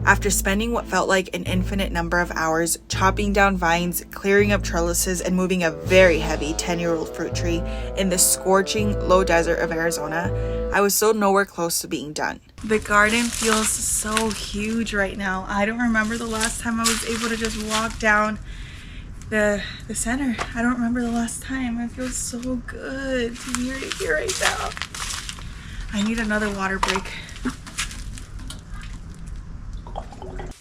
After spending what felt like an infinite number of hours chopping down vines, clearing up trellises, and moving a very heavy 10-year-old fruit tree in the scorching low desert of Arizona, I was still nowhere close to being done. The garden feels so huge right now. I don't remember the last time I was able to just walk down the center. I don't remember the last time. It feels so good to be right here right now. I need another water break.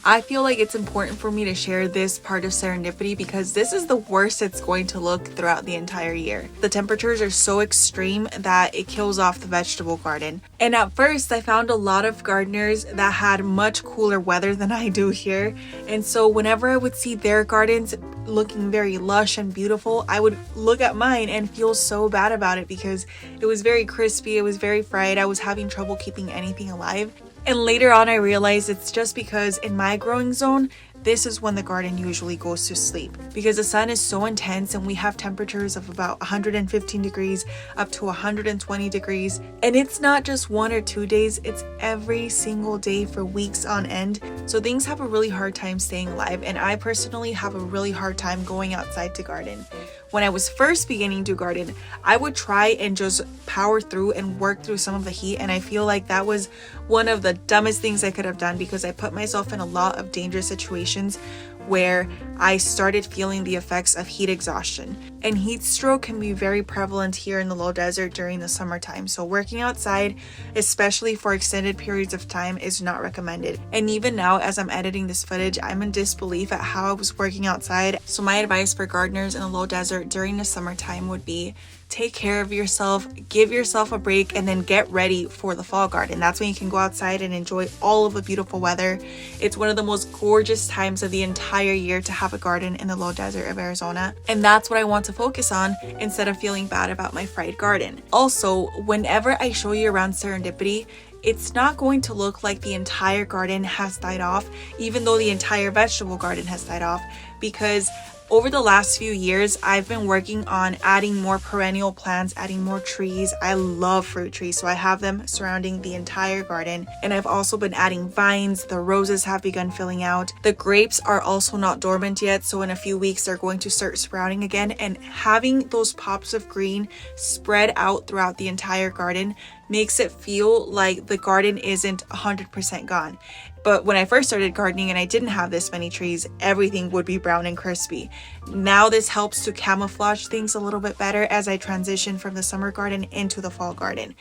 I feel like it's important for me to share this part of serendipity because this is the worst it's going to look throughout the entire year. The temperatures are so extreme that it kills off the vegetable garden. And at first, I found a lot of gardeners that had much cooler weather than I do here. And so whenever I would see their gardens looking very lush and beautiful, I would look at mine and feel so bad about it because it was very crispy, it was very fried, I was having trouble keeping anything alive. And later on I realized it's just because in my growing zone, this is when the garden usually goes to sleep because the sun is so intense and we have temperatures of about 115 degrees up to 120 degrees. And it's not just 1 or 2 days, it's every single day for weeks on end. So things have a really hard time staying alive, and I personally have a really hard time going outside to garden. When I was first beginning to garden, I would try and just power through and work through some of the heat, and I feel like that was one of the dumbest things I could have done because I put myself in a lot of dangerous situations where I started feeling the effects of heat exhaustion. And heat stroke can be very prevalent here in the low desert during the summertime. So working outside, especially for extended periods of time, is not recommended. And even now, as I'm editing this footage, I'm in disbelief at how I was working outside. So my advice for gardeners in the low desert during the summertime would be take care of yourself, give yourself a break, and then get ready for the fall garden. That's when you can go outside and enjoy all of the beautiful weather. It's one of the most gorgeous times of the entire year to have a garden in the low desert of Arizona. And that's what I want to focus on instead of feeling bad about my fried garden. Also, whenever I show you around serendipity, it's not going to look like the entire garden has died off, even though the entire vegetable garden has died off, because over the last few years, I've been working on adding more perennial plants, adding more trees. I love fruit trees, so I have them surrounding the entire garden. And I've also been adding vines. The roses have begun filling out. The grapes are also not dormant yet, so in a few weeks, they're going to start sprouting again. And having those pops of green spread out throughout the entire garden makes it feel like the garden isn't 100% gone. But when I first started gardening and I didn't have this many trees, everything would be brown and crispy. Now this helps to camouflage things a little bit better as I transition from the summer garden into the fall garden.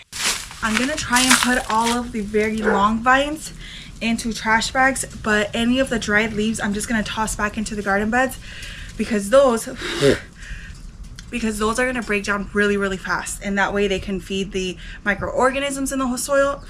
I'm gonna try and put all of the very long vines into trash bags, but any of the dried leaves I'm just gonna toss back into the garden beds because those are going to break down really fast, and that way they can feed the microorganisms in the soil.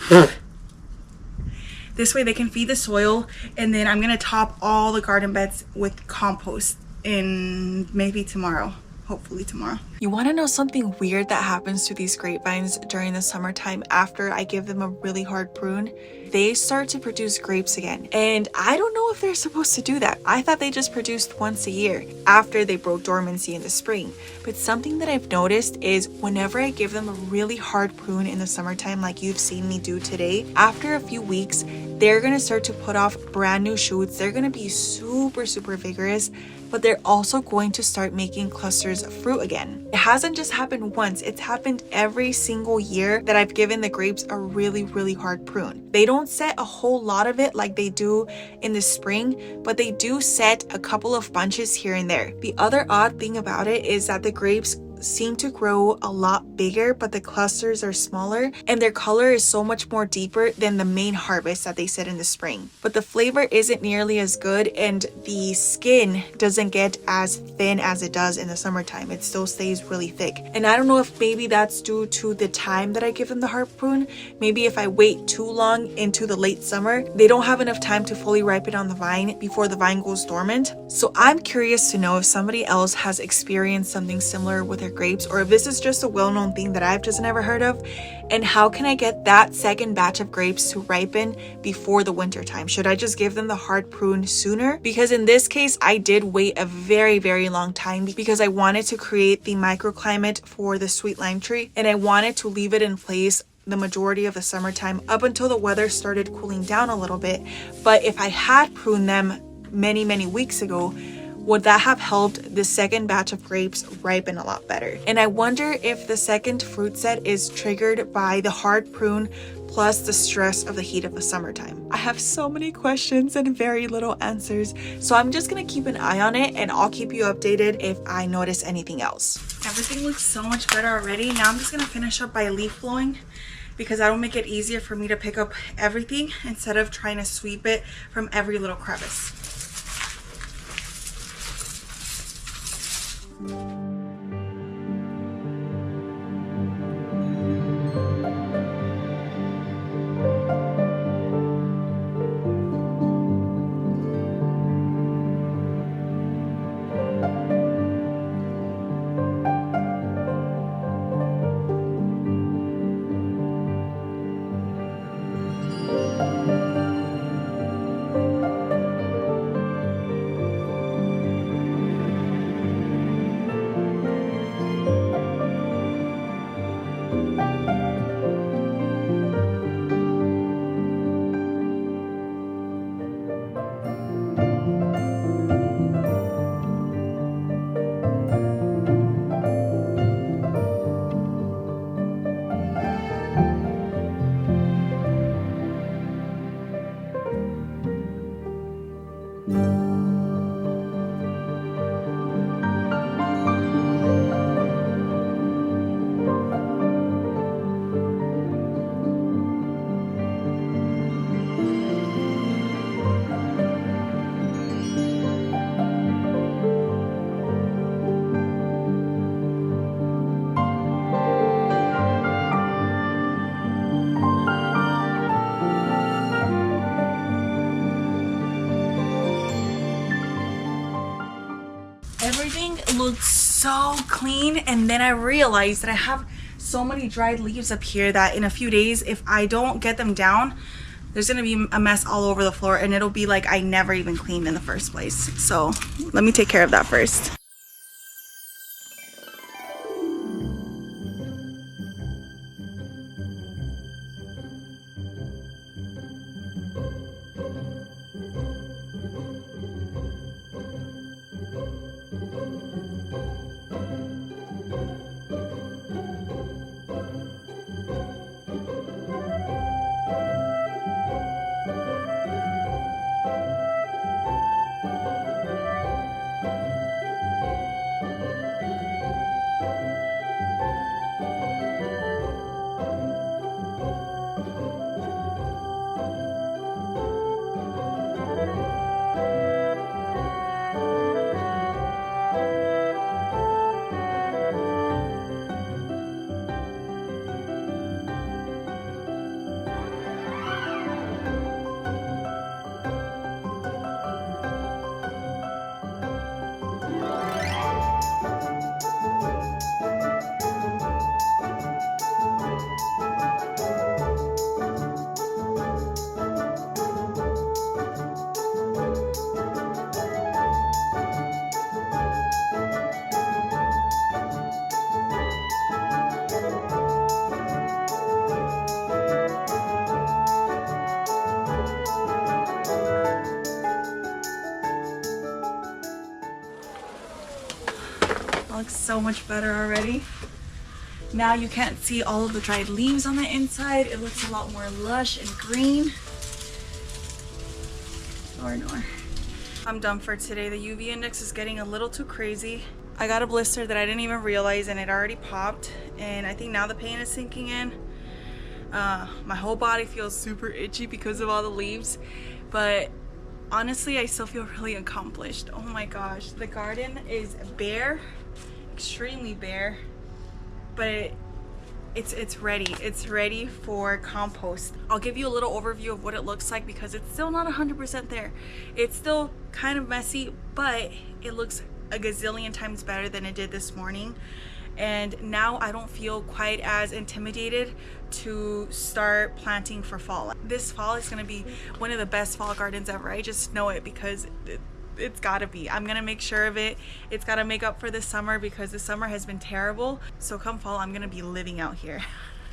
This way they can feed the soil, and then I'm going to top all the garden beds with compost in maybe tomorrow. Hopefully tomorrow. You want to know something weird that happens to these grapevines during the summertime after I give them a really hard prune? They start to produce grapes again. And I don't know if they're supposed to do that. I thought they just produced once a year after they broke dormancy in the spring. But something that I've noticed is whenever I give them a really hard prune in the summertime, like you've seen me do today, after a few weeks, they're going to start to put off brand new shoots. They're going to be super vigorous, but they're also going to start making clusters of fruit again. It hasn't just happened once, it's happened every single year that I've given the grapes a really hard prune. They don't set a whole lot of it like they do in the spring, but they do set a couple of bunches here and there. The other odd thing about it is that the grapes seem to grow a lot bigger, but the clusters are smaller and their color is so much more deeper than the main harvest that they set in the spring. But the flavor isn't nearly as good and the skin doesn't get as thin as it does in the summertime. It still stays really thick. And I don't know if maybe that's due to the time that I give them the hard prune. Maybe if I wait too long into the late summer, they don't have enough time to fully ripen on the vine before the vine goes dormant. So I'm curious to know if somebody else has experienced something similar with their grapes, or if this is just a well-known thing that I've just never heard of. And how can I get that second batch of grapes to ripen before the winter time? Should I just give them the hard prune sooner? Because in this case, I did wait a very long time because I wanted to create the microclimate for the sweet lime tree, and I wanted to leave it in place the majority of the summertime up until the weather started cooling down a little bit. But if I had pruned them many weeks ago, would that have helped the second batch of grapes ripen a lot better? And I wonder if the second fruit set is triggered by the hard prune plus the stress of the heat of the summertime. I have so many questions and very little answers, so I'm just gonna keep an eye on it and I'll keep you updated if I notice anything else. Everything looks so much better already. Now I'm just gonna finish up by leaf blowing because that'll make it easier for me to pick up everything instead of trying to sweep it from every little crevice. Everything looks so clean, and then I realized that I have so many dried leaves up here that in a few days, if I don't get them down, there's gonna be a mess all over the floor and it'll be like I never even cleaned in the first place. So let me take care of that first. Looks so much better already. Now you can't see all of the dried leaves on the inside. It looks a lot more lush and green. Nor. I'm done for today. The UV index is getting a little too crazy. I got a blister that I didn't even realize and it already popped, and I think now the pain is sinking in. My whole body feels super itchy because of all the leaves, but honestly I still feel really accomplished. Oh my gosh, the garden is bare, extremely bare, but it's ready. It's ready for compost. I'll give you a little overview of what it looks like because it's still not 100% there. It's still kind of messy, but it looks a gazillion times better than it did this morning. And now I don't feel quite as intimidated to start planting for fall. This fall is gonna be one of the best fall gardens ever. I just know it because it's gotta be. I'm gonna make sure of it. It's gotta make up for this summer because the summer has been terrible. So come fall, I'm gonna be living out here.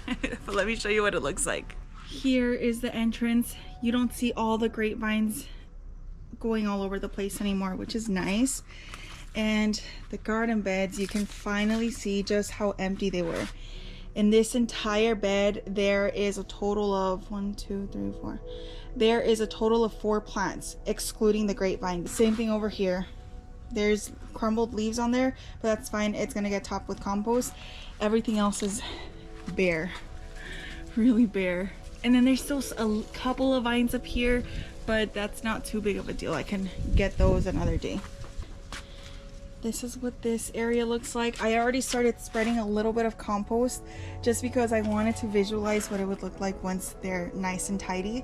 But let me show you what it looks like. Here is the entrance. You don't see all the grapevines going all over the place anymore, which is nice. And the garden beds, you can finally see just how empty they were. In this entire bed, there is a total of 1, 2, 3, 4. There is a total of 4 plants, excluding the grapevine. Same thing over here. There's crumbled leaves on there, but that's fine. It's gonna get topped with compost. Everything else is bare, really bare. And then there's still a couple of vines up here, but that's not too big of a deal. I can get those another day. This is what this area looks like. I already started spreading a little bit of compost just because I wanted to visualize what it would look like once they're nice and tidy.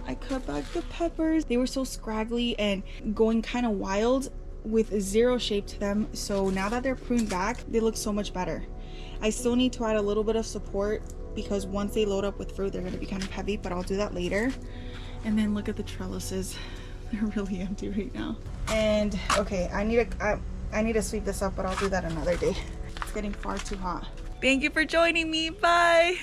I cut back the peppers. They were so scraggly and going kind of wild with zero shape to them. So now that they're pruned back, they look so much better. I still need to add a little bit of support because once they load up with fruit, they're gonna be kind of heavy, but I'll do that later. And then look at the trellises. They're really empty right now. And okay, I need to sweep this up, but I'll do that another day. It's getting far too hot. Thank you for joining me. Bye.